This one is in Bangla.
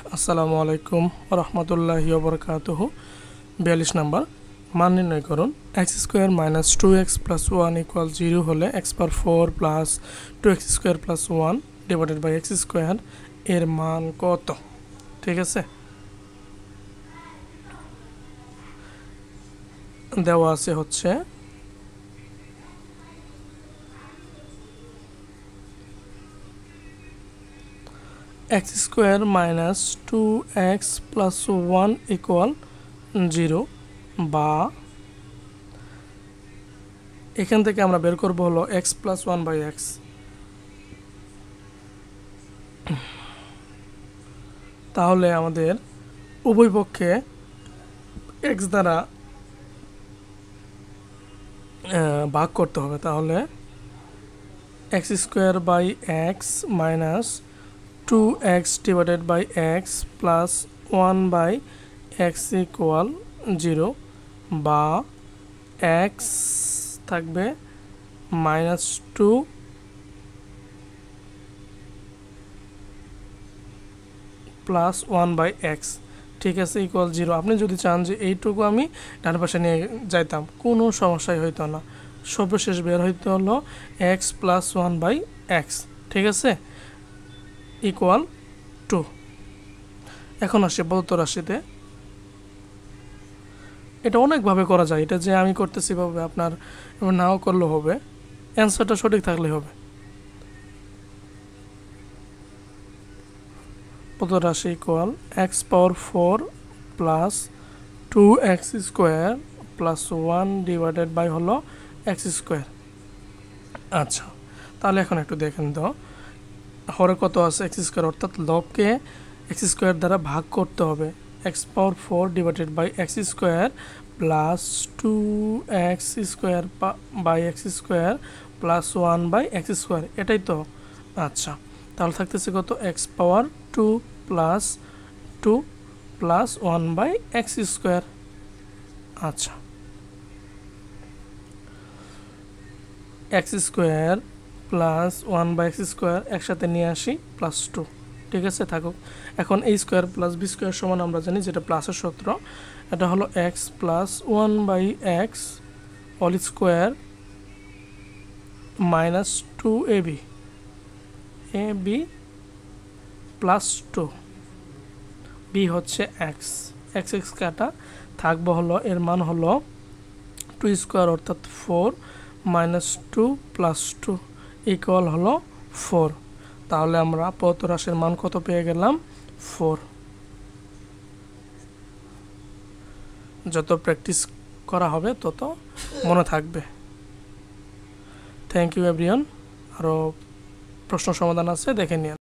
আসসালামু আলাইকুম রহমতুল্লাহি ওয়া বারাকাতুহু। 42 নাম্বার মান নির্ণয় করুন। X square minus 2x plus 1 equal 0 হলে X power 4 plus 2x square plus 1 divided by x square এর মান কত? ঠিক আছে, দেওয়া আছে হচ্ছে X square minus 2x plus 1 equal 0, বা এখান থেকে আমরা বের করব হলো এক্স প্লাস 1 বাই এক্স। তাহলে আমাদের উভয় পক্ষে এক্স দ্বারা ভাগ করতে হবে। তাহলে X square by X minus 2x divided by X plus 1 by X equal 0, বা এক্স থাকবে মাইনাস 2 প্লাস 1 বাই এক্স, ঠিক আছে, ইকুয়াল 0। আপনি যদি চান যে এইটুকু আমি ডান পাশে নিয়ে যাইতাম, কোনো সমস্যাই হইতো না। সর্বশেষ বের হইতে হলো এক্স প্লাস 1 বাই এক্স, ঠিক আছে, ইকুয়াল 2। এখন আসি প্রদত্ত রাশিতে। এটা অনেকভাবে করা যায়, এটা যে আমি করতেছি ভাবে আপনার নাও করলেও হবে, অ্যান্সারটা সঠিক থাকলে হবে। প্রদত্ত রাশি equal X power 4 plus 2x square plus 1 divided by হলো এক্স স্কোয়ার। আচ্ছা, তাহলে এখন একটু দেখেন তো, হরে কত আছে এক্স স্কোয়ার, অর্থাৎ লবকে এক্স স্কোয়ার দ্বারা ভাগ করতে হবে। X power 4 divided by x square plus 2x square by x square plus 1 by x square, এটাই তো। আচ্ছা, তাহলে থাকতেছে কত, x power 2 plus 2 plus 1 by x square. আচ্ছা, x square plus 1 by x square একসাথে নিয়ে আসি, প্লাস 2, ঠিক আছে, থাকুক। এখন এই স্কোয়ার প্লাস বি স্কোয়ার সমান আমরা জানি যেটা প্লাসের সূত্র, এটা হলো X plus 1 by X whole square minus 2ab plus 2, B হচ্ছে এক্স, এক্স এক্স কাটা থাকবো হলো এর মান হলো 2 স্কোয়ার অর্থাৎ 4 মাইনাস 2 প্লাস 2 ইকুয়াল হলো 4। তাহলে আমরা প্রদত্ত রাশির মান কত পেয়ে গেলাম, 4। যত প্র্যাকটিস করা হবে তত মনে থাকবে। Thank you everyone. আরও প্রশ্ন সমাধান আছে, দেখে নিন।